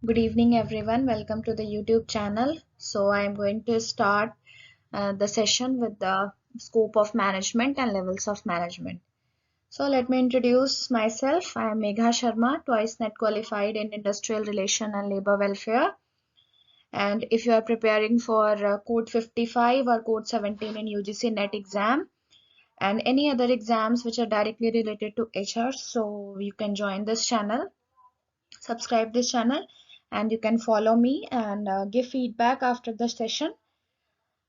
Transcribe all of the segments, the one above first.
Good evening, everyone. Welcome to the YouTube channel. So, I am going to start the session with the scope of management and levels of management. So, let me introduce myself. I am Megha Sharma, twice net qualified in industrial relation and labor welfare. And if you are preparing for Code 55 or Code 17 in UGC NET exam and any other exams which are directly related to HR, so you can join this channel, subscribe this channel, and you can follow me and give feedback after the session,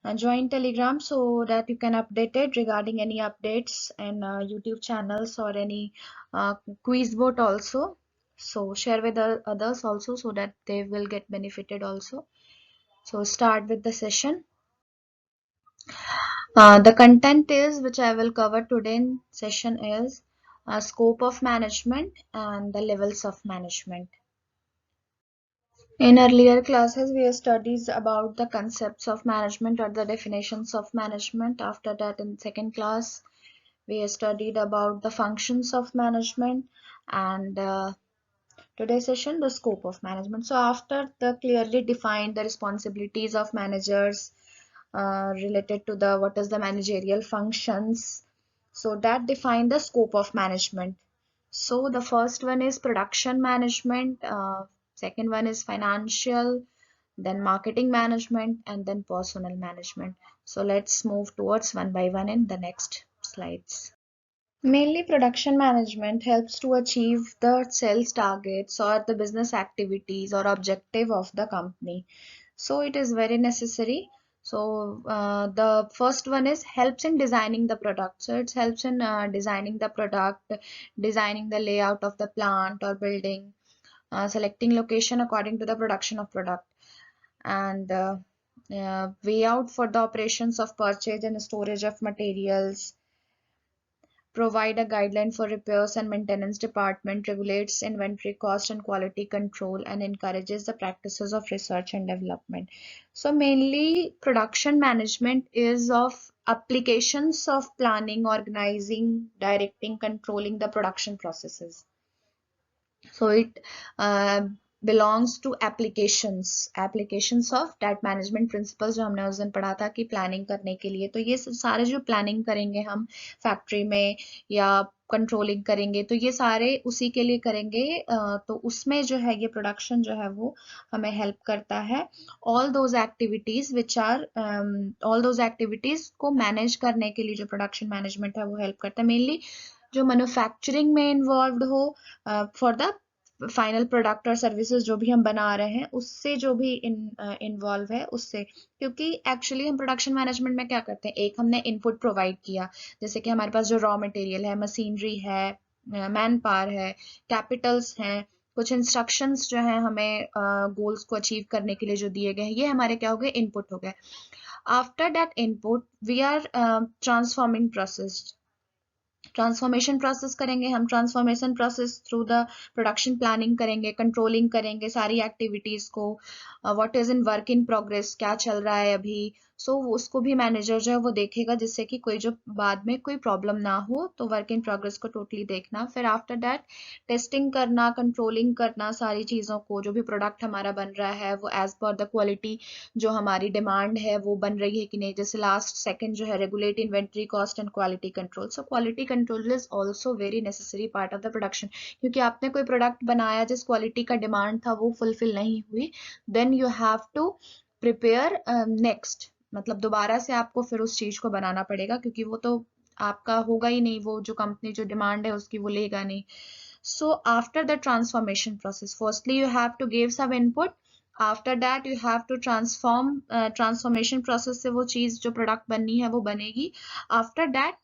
and join telegram so that you can update it regarding any updates in YouTube channels or any quiz board also. So share with others also so that they will get benefited also. So start with the session. The content is which I will cover today in session is scope of management and the levels of management. In earlier classes, we studied about the concepts of management or the definitions of management. After that, in second class, we studied about the functions of management, and today's session, the scope of management. So after the clearly defined the responsibilities of managers related to the what is the managerial functions, so that define the scope of management. So the first one is production management, second one is financial, then marketing management, and then personnel management. So let's move towards one by one in the next slides. Mainly production management helps to achieve the sales targets or the business activities or objective of the company. So it is very necessary. So the first one is helps in designing the product. So it helps in designing the product, designing the layout of the plant or building, selecting location according to the production of product, and way out for the operations of purchase and storage of materials, provide a guideline for repairs and maintenance department, regulates inventory cost and quality control, and encourages the practices of research and development. So mainly production management is of applications of planning, organizing, directing, controlling the production processes. So it uh, belongs to applications of that management principles जो हमने उस दिन पढ़ा था कि planning करने के लिए, तो ये सारे जो प्लानिंग करेंगे हम फैक्ट्री में या कंट्रोलिंग करेंगे तो ये सारे उसी के लिए करेंगे, तो उसमें जो है ये प्रोडक्शन जो है वो हमें हेल्प करता है. ऑल दोज एक्टिविटीज को मैनेज करने के लिए जो प्रोडक्शन मैनेजमेंट है वो हेल्प करता है. मेनली जो मैन्युफैक्चरिंग में इन्वॉल्व हो फॉर द फाइनल प्रोडक्ट और सर्विसेज जो भी हम बना रहे हैं उससे जो भी इन्वॉल्व है उससे, क्योंकि एक्चुअली हम प्रोडक्शन मैनेजमेंट में क्या करते हैं, एक हमने इनपुट प्रोवाइड किया, जैसे कि हमारे पास जो रॉ मटेरियल है, मशीनरी है, मैन पावर है, कैपिटल्स हैं, कुछ इंस्ट्रक्शंस जो हैं हमें गोल्स को अचीव करने के लिए जो दिए गए हैं, ये हमारे क्या हो गए, इनपुट हो गए. After that input we are transforming process, transformation process करेंगे हम. Transformation process through the production planning करेंगे, कंट्रोलिंग करेंगे सारी एक्टिविटीज को, what is in work in progress, क्या चल रहा है अभी. सो उसको भी मैनेजर जो है वो देखेगा, जिससे कि कोई जो बाद में कोई प्रॉब्लम ना हो, तो वर्क इन प्रोग्रेस को टोटली देखना. फिर आफ्टर दैट टेस्टिंग करना, कंट्रोलिंग करना सारी चीज़ों को, जो भी प्रोडक्ट हमारा बन रहा है वो एज पर द क्वालिटी जो हमारी डिमांड है वो बन रही है कि नहीं. जैसे लास्ट सेकंड जो है regulate inventory cost and quality control. So quality control is also very necessary part of the production, क्योंकि आपने कोई प्रोडक्ट बनाया जिस क्वालिटी का डिमांड था वो फुलफिल नहीं हुई, then you have to prepare next, मतलब दोबारा से आपको फिर उस चीज को बनाना पड़ेगा, क्योंकि वो तो आपका होगा ही नहीं, वो जो कंपनी जो डिमांड है उसकी वो लेगा नहीं. So after the transformation process, firstly you have to give some input. After that you have to transformation process से वो चीज जो प्रोडक्ट बननी है वो बनेगी. After that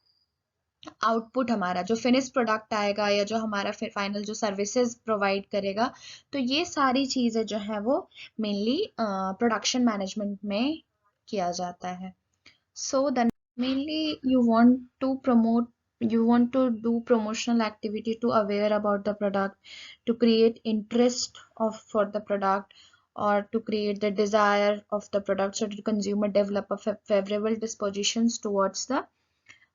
आउटपुट हमारा जो फिनिश प्रोडक्ट आएगा या जो हमारा फिर फाइनल जो सर्विसेज प्रोवाइड करेगा, तो ये सारी चीजें जो है वो मेनली प्रोडक्शन मैनेजमेंट में किया जाता है. So then mainly you want to do promotional activity to aware about the product, to create interest of for the product, or to create the desire of the product, so the consumer develop a favorable dispositions towards the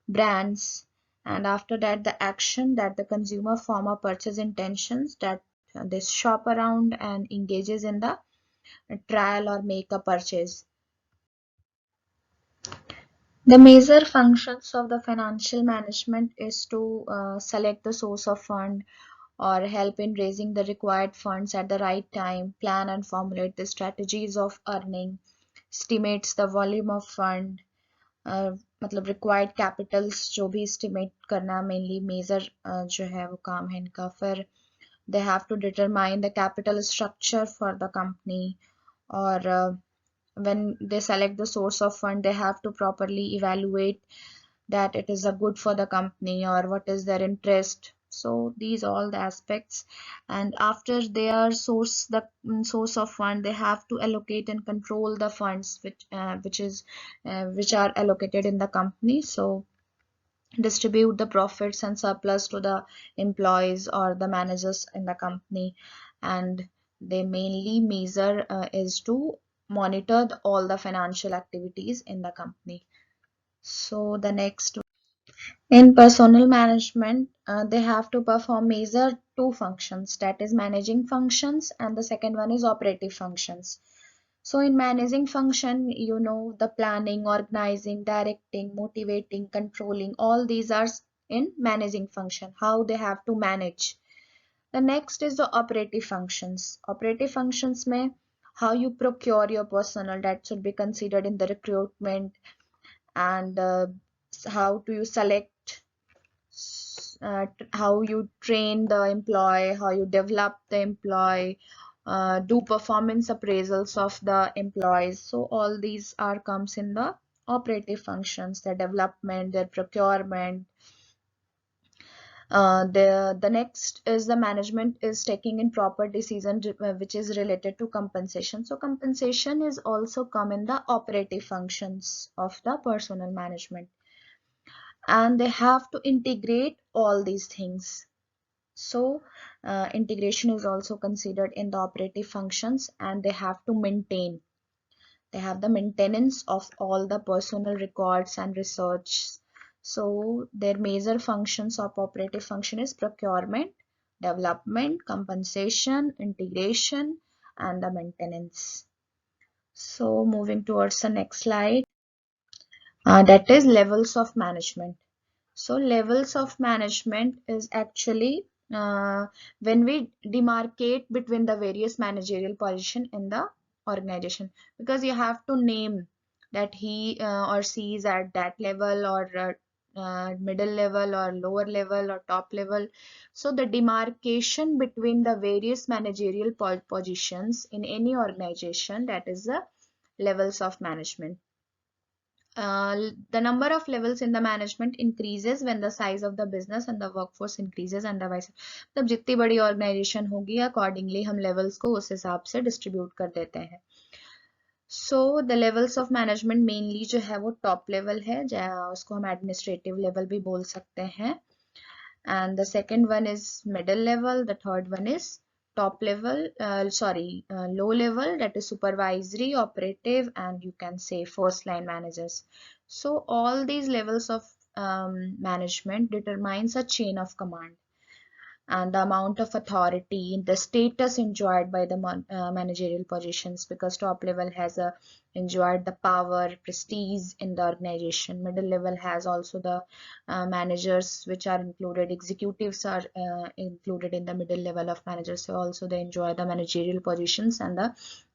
brands. And after that the action that the consumer form a purchase intentions that they shop around and engages in the trial or make a purchase. The major functions of the financial management is to select the source of fund or help in raising the required funds at the right time, plan and formulate the strategies of earning, estimates the volume of fund, मतलब required capitals जो भी estimate करना mainly major जो है वो काम है इनका. फिर they have to determine the capital structure for the company, or when they select the source of fund they have to properly evaluate that it is a good for the company or what is their interest. So these all the aspects, and after their source the source of fund, they have to allocate and control the funds which are allocated in the company. So distribute the profits and surplus to the employees or the managers in the company. And they mainly measure is to monitor all the financial activities in the company. So the next, in personnel management, they have to perform major two functions, that is managing functions, and the second one is operative functions. So in managing function, the planning, organizing, directing, motivating, controlling, all these are in managing function, how they have to manage. The next is the operative functions. Operative functions may how you procure your personnel, that should be considered in the recruitment, and how do you select, how you train the employee, how you develop the employee, do performance appraisals of the employees. So all these are comes in the operative functions, their development, their procurement. The next is the management is taking in proper decision which is related to compensation. So compensation is also come in the operative functions of the personnel management, and they have to integrate all these things. So integration is also considered in the operative functions, and they have to maintain. They have the maintenance of all the personal records and research. So their major functions of operative function is procurement, development, compensation, integration, and the maintenance. So moving towards the next slide, that is levels of management. So levels of management is actually when we demarcate between the various managerial position in the organization, because you have to name that he or she is at that level, or middle level, or lower level, or top level. So the demarcation between the various managerial positions in any organization, that is the levels of management. The number of levels in the management increases when the size of the business and the workforce increases, and the vice. तब जितनी बड़ी organization होगी, accordingly हम levels को उस हिसाब से distribute कर देते हैं. So the levels of management mainly जो है वो top level है, उसको हम administrative level भी बोल सकते हैं, and the second one is middle level, the third one is top level, low level, that is supervisory, operative, and you can say first line managers. So all these levels of management determines a chain of command and the amount of authority, the status enjoyed by the managerial positions, because top level has enjoyed the power, prestige in the organization. Middle level has also the managers which are included, executives are included in the middle level of managers, so also they enjoy the managerial positions, and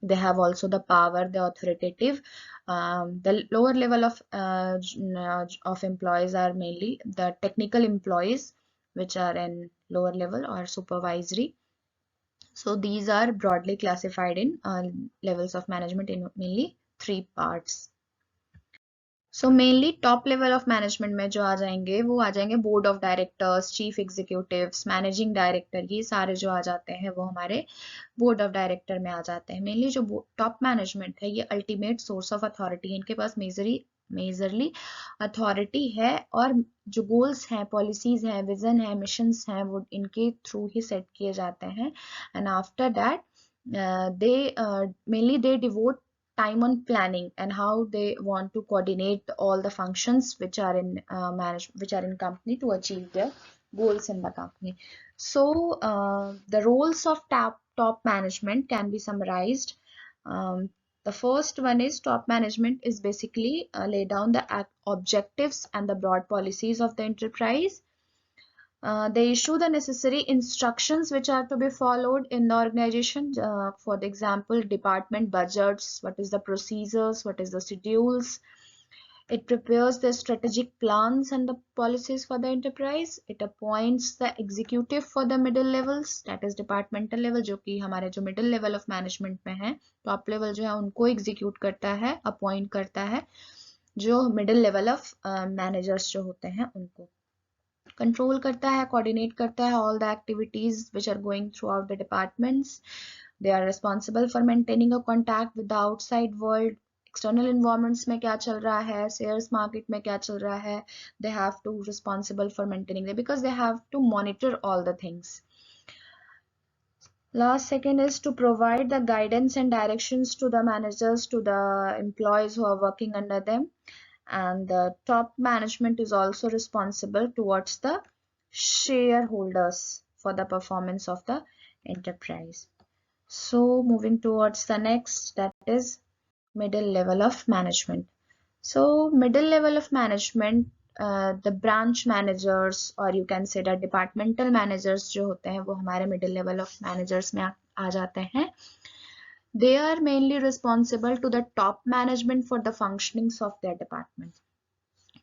they have also the power, the authoritative. The lower level of employees are mainly the technical employees, which are in lower level or supervisory. So these are broadly classified in levels of management in mainly three parts. So mainly top level of management में जो आ जाएंगे वो आ जाएंगे board of directors, chief executives, managing director, ये सारे जो आ जाते हैं वो हमारे board of director में आ जाते हैं. Mainly जो top management है ये ultimate source of authority है, इनके पास मेजरली अथॉरिटी है, और जो गोल्स हैं, पॉलिसीज हैं, विजन है, मिशंस हैं, वो इनके थ्रू ही सेट किए जाते हैं. And after that they devote time on planning and how they want to coordinate all the functions which are in company to achieve their goals in the company. So the roles of top management can be summarized. The first one is top management is basically lay down the objectives and the broad policies of the enterprise. They issue the necessary instructions which are to be followed in the organization. For the example, department budgets, what is the procedures, what is the schedules. It prepares the strategic plans and the policies for the enterprise. It appoints the executive for the middle levels, that is departmental level, जो कि हमारे जो middle level of management में है, top level जो है उनको execute करता है, appoint करता है, जो middle level of managers जो होते हैं उनको कंट्रोल करता है, कोऑर्डिनेट करता है all the activities which are going throughout the departments. They are responsible for maintaining a contact with the outside world. External environments में क्या चल रहा है, shares market में क्या चल रहा है, they have to responsible for maintaining it because they have to monitor all the things. Last second is to provide the guidance and directions to the managers, to the employees who are working under them. And the top management is also responsible towards the shareholders for the performance of the enterprise. So moving towards the next, that is middle level of management. So middle level of management, the branch managers or you can say the departmental managers जो होते हैं वो हमारे middle level of managers में आ जाते हैं. They are mainly responsible to the top management for the functionings of their department.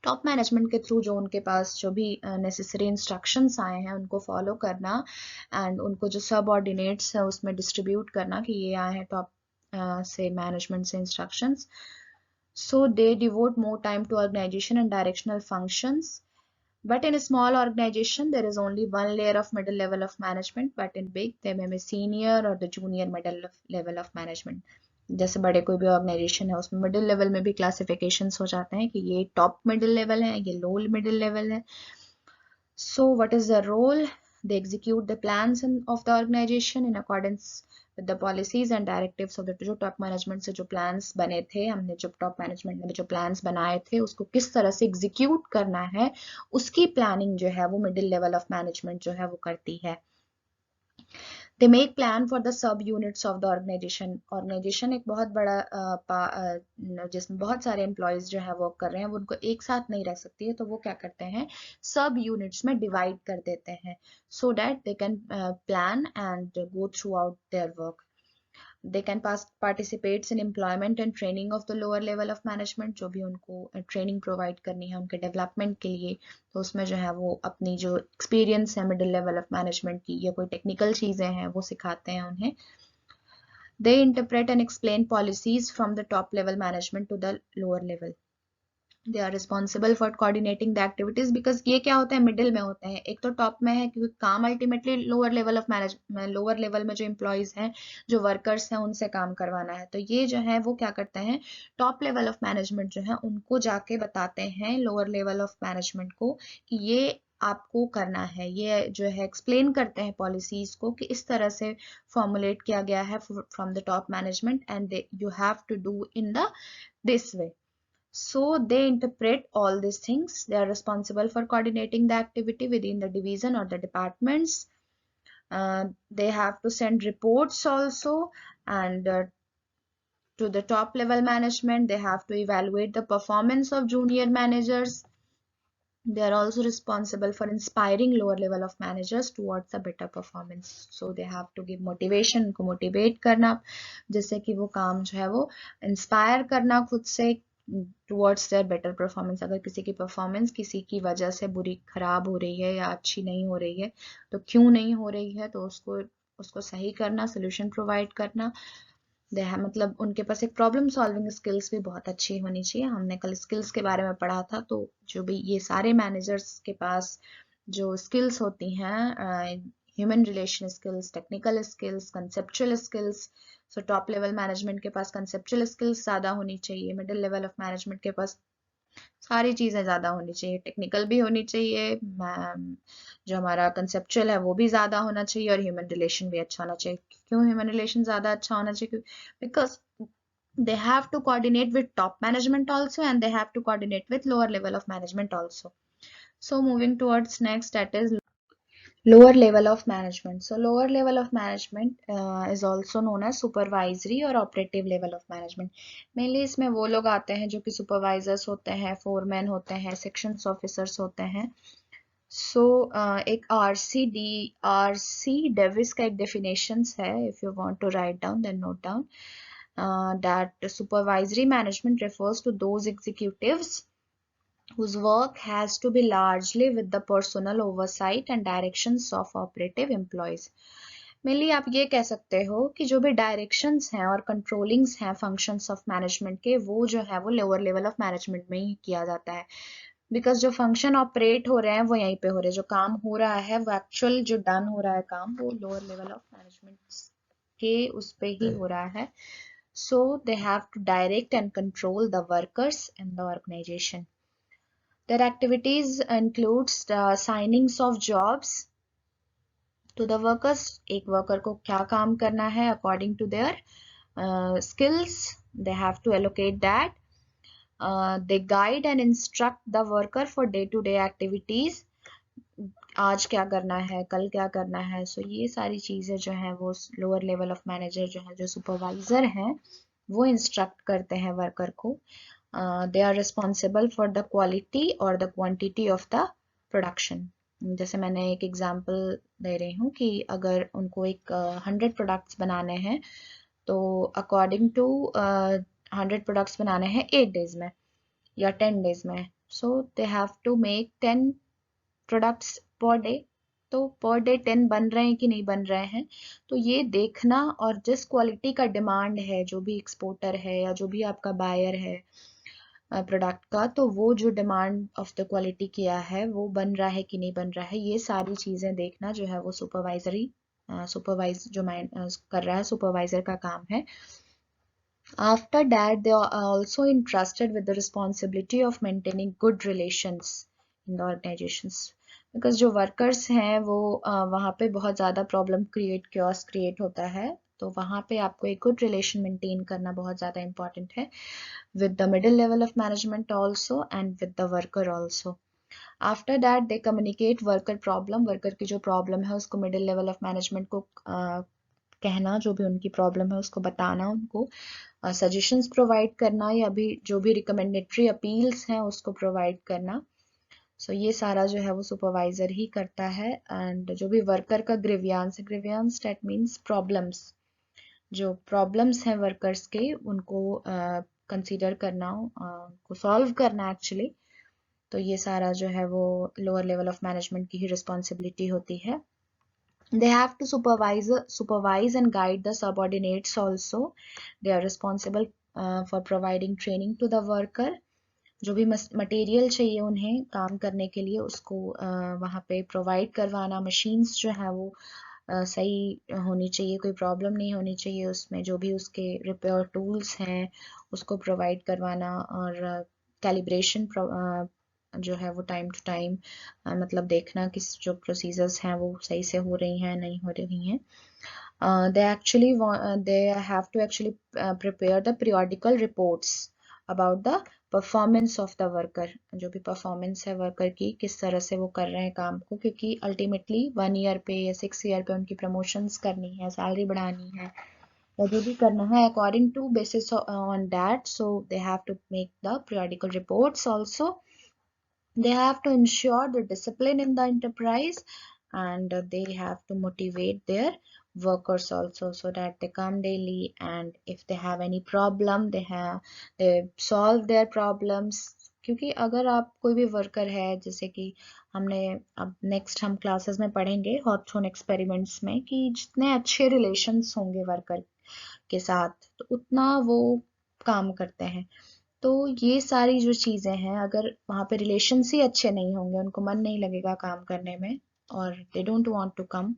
Top management के through जो उनके पास जो भी नेसेसरी इंस्ट्रक्शंस आए हैं उनको फॉलो करना एंड उनको जो सब ऑर्डिनेट्स है उसमें डिस्ट्रीब्यूट करना कि ये आए हैं टॉप से मैनेजमेंट से instructions. So they devote more time to organisation and directional functions. But in a small organization, there is only one layer of middle level of management. But in big, there may be senior or the junior middle level of management. जैसे बड़े कोई भी organisation है उसमें middle level में भी classifications हो जाते हैं कि ये टॉप मिडिल लेवल है, ये लो मिडिल लेवल है. So what is the role? They execute the plans of the organization in accordance with the policies and directives of the जो टॉप मैनेजमेंट से जो प्लान्स बने थे, हमने जो टॉप मैनेजमेंट ने जो प्लान्स बनाए थे उसको किस तरह से एग्जीक्यूट करना है उसकी प्लानिंग जो है वो मिडिल लेवल ऑफ मैनेजमेंट जो है वो करती है. They make plan for the sub units of the organization. Organization एक बहुत बड़ा जिसमें बहुत सारे employees जो है वर्क कर रहे हैं वो उनको एक साथ नहीं रह सकती है तो वो क्या करते हैं सब यूनिट्स में डिवाइड कर देते हैं so that they can plan and go throughout their work. They can participate in employment and training of the lower level of management. जो भी उनको ट्रेनिंग प्रोवाइड करनी है उनके डेवलपमेंट के लिए तो उसमें जो है वो अपनी जो एक्सपीरियंस है मिडिल लेवल ऑफ मैनेजमेंट की या कोई टेक्निकल चीजें हैं वो सिखाते हैं उन्हें. They interpret and explain policies from the top level management to the lower level. They are responsible for coordinating the activities because ये क्या होता है मिडिल में होते हैं. एक तो टॉप में है क्योंकि काम ultimately lower level of management lower level में जो एम्प्लॉयज हैं जो वर्कर्स हैं उनसे काम करवाना है तो ये जो है वो क्या करते हैं टॉप लेवल ऑफ मैनेजमेंट जो है उनको जाके बताते हैं लोअर लेवल ऑफ मैनेजमेंट को कि ये आपको करना है. ये जो है एक्सप्लेन करते हैं पॉलिसीज को कि इस तरह से फॉर्मुलेट किया गया है from the top management and you have to do in the this way. So they interpret all these things. They are responsible for coordinating the activity within the division or the departments. They have to send reports also and to the top level management. They have to evaluate the performance of junior managers. They are also responsible for inspiring lower level of managers towards a better performance. So they have to give motivation, उनको motivate करना जिससे कि वो काम जो है वो inspire करना खुद से towards their better performance. अगर किसी की परफॉर्मेंस किसी की वजह से बुरी खराब हो रही है या अच्छी नहीं हो रही है तो क्यों नहीं हो रही है तो उसको सही करना, सोल्यूशन प्रोवाइड करना. मतलब उनके पास एक प्रॉब्लम सॉल्विंग स्किल्स भी बहुत अच्छी होनी चाहिए. हमने कल स्किल्स के बारे में पढ़ा था तो जो भी ये सारे मैनेजर्स के पास जो स्किल्स होती हैं human relation skills, technical skills, conceptual skills. So top level management के पास कंसेप्चुअल स्किल्स ज्यादा होनी चाहिए, मिडिल लेवल ऑफ मैनेजमेंट के पास सारी चीजें ज्यादा होनी चाहिए, टेक्निकल भी होनी चाहिए, जो हमारा कंसेप्चुअल है वो भी ज्यादा होना चाहिए और ह्यूमन रिलेशन भी अच्छा होना चाहिए. क्यों ह्यूमन रिलेशन ज्यादा अच्छा होना चाहिए? Because they have to coordinate with top management also and they have to coordinate with lower level of management also. So moving towards next, that is lower level of management. So lower level of management is also known as supervisory और operative level of management. Mainly इसमें वो लोग आते हैं जो कि supervisors होते हैं, foremen होते हैं, sections officers होते हैं. So एक RC Davis का एक definitions है. If you want to write down, then note down. That supervisory management refers to those executives whose work has to be largely with the personal oversight and directions of operative employees. Mainly आप ये कह सकते हो कि जो भी directions हैं और कंट्रोलिंग्स हैं फंक्शंस ऑफ मैनेजमेंट के, वो जो है वो लोअर लेवल ऑफ मैनेजमेंट में ही किया जाता है. बिकॉज जो फंक्शन ऑपरेट हो रहे हैं वो यहीं पे हो रहे हैं, जो काम हो रहा है वो एक्चुअल जो डन हो रहा है काम वो लोअर लेवल ऑफ मैनेजमेंट के उस पे ही हो रहा है. So they have to direct and control the workers in the organisation. Their activities includes the signings of jobs to the workers. एक worker को क्या काम करना है according to their skills. They have to allocate that. They guide and instruct the worker for day-to-day activities. आज क्या करना है, कल क्या करना है. So ये सारी चीजें जो हैं वो lower level of manager जो है, जो supervisor हैं, वो instruct करते हैं worker को. They are responsible for the quality or the quantity of the production. जैसे मैंने एक एग्जांपल दे रही हूँ कि अगर उनको एक 100 प्रोडक्ट्स बनाने हैं तो अकॉर्डिंग टू 100 प्रोडक्ट्स बनाने हैं 8 डेज में या 10 डेज में. So they have to make 10 products per day. तो पर डे 10 बन रहे हैं कि नहीं बन रहे हैं, तो ये देखना, और जिस क्वालिटी का डिमांड है, जो भी एक्सपोर्टर है या जो भी आपका बायर है प्रोडक्ट का, तो वो जो डिमांड ऑफ द क्वालिटी किया है वो बन रहा है कि नहीं बन रहा है, ये सारी चीजें देखना जो है वो सुपरवाइज जो कर रहा है सुपरवाइजर का काम है. After that, they are also entrusted with the responsibility of maintaining good relations in the organizations. Because जो workers हैं वो वहाँ पे बहुत ज़्यादा problem chaos create होता है, तो वहाँ पे आपको एक good relation maintain करना बहुत ज़्यादा important है with the middle level of management also and with the worker also. After that, they communicate worker problem. Worker की जो problem है उसको middle level of management को कहना, जो भी उनकी प्रॉब्लम है उसको बताना, उनको सजेशंस प्रोवाइड करना, या भी जो भी रिकमेंडेटरी अपील्स हैं उसको प्रोवाइड करना. सो ये सारा जो है वो सुपरवाइजर ही करता है. एंड जो भी वर्कर का ग्रीवियांस दैट मीन्स प्रॉब्लम्स, जो प्रॉब्लम्स हैं वर्कर्स के उनको कंसीडर करना, उनको सॉल्व करना एक्चुअली. तो ये सारा जो है वो लोअर लेवल ऑफ मैनेजमेंट की ही रिस्पॉन्सिबिलिटी होती है. They have to supervise and guide the subordinates also. They are responsible for providing training to the worker. जो भी मटेरियल चाहिए उन्हें काम करने के लिए उसको वहाँ पे प्रोवाइड करवाना. मशीन्स जो है वो सही होनी चाहिए, कोई प्रॉब्लम नहीं होनी चाहिए उसमें. जो भी उसके रिपेयर टूल्स हैं उसको प्रोवाइड करवाना, और कैलिब्रेशन जो है वो टाइम टू टाइम मतलब देखना कि जो प्रोसीजर्स हैं वो सही से हो रही हैं नहीं हो रही हैं. They have to actually prepare the periodical reports about the performance of the worker. जो भी परफॉर्मेंस है वर्कर की, किस तरह से वो कर रहे हैं काम को, क्योंकि अल्टीमेटली 1 ईयर पे या 6 ईयर पे उनकी प्रमोशंस करनी है, सैलरी बढ़ानी है, या जो भी करना है according to basis on that. So they have to make the periodical reports also. They have to ensure the discipline in the enterprise, and they have to motivate their workers also so that they come daily, and if they have any problem they solve their problems. क्योंकि अगर आप कोई भी worker है, जैसे कि हमने अब नेक्स्ट हम क्लासेस में पढ़ेंगे हॉथोन एक्सपेरिमेंट्स में, कि जितने अच्छे रिलेशंस होंगे वर्कर के साथ तो उतना वो काम करते हैं. तो ये सारी जो चीज़ें हैं, अगर वहाँ पे रिलेशंस ही अच्छे नहीं होंगे, उनको मन नहीं लगेगा काम करने में, और they don't want to come,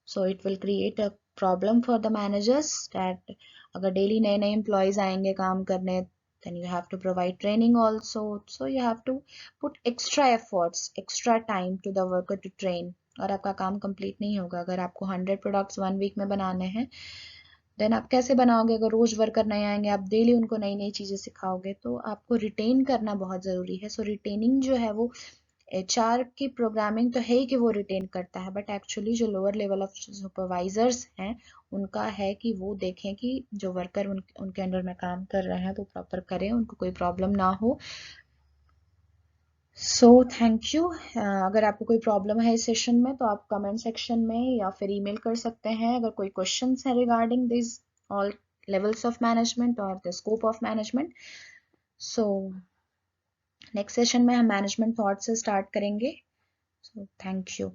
so it will create a problem for the managers. That अगर डेली नए नए एम्प्लॉयज आएंगे काम करने, then you have to provide training also. So you have to put extra efforts, extra time to the worker to train. और आपका काम complete नहीं होगा अगर आपको 100 प्रोडक्ट्स 1 वीक में बनाने हैं. देन आप कैसे बनाओगे अगर रोज वर्कर नए आएंगे, आप डेली उनको नई नई चीजें सिखाओगे. तो आपको रिटेन करना बहुत जरूरी है. सो रिटेनिंग जो है वो एचआर की प्रोग्रामिंग तो है ही कि वो रिटेन करता है, बट एक्चुअली जो लोअर लेवल ऑफ सुपरवाइजर्स हैं उनका है कि वो देखें कि जो वर्कर उनके अंडर में काम कर रहे हैं तो प्रॉपर करें, उनको कोई प्रॉब्लम ना हो। सो थैंक यू। अगर आपको कोई प्रॉब्लम है इस सेशन में तो आप कमेंट सेक्शन में या फिर ईमेल कर सकते हैं। अगर कोई क्वेश्चंस है regarding this all levels of management और the scope of management, so next session में हम मैनेजमेंट थॉट से स्टार्ट करेंगे। So thank you.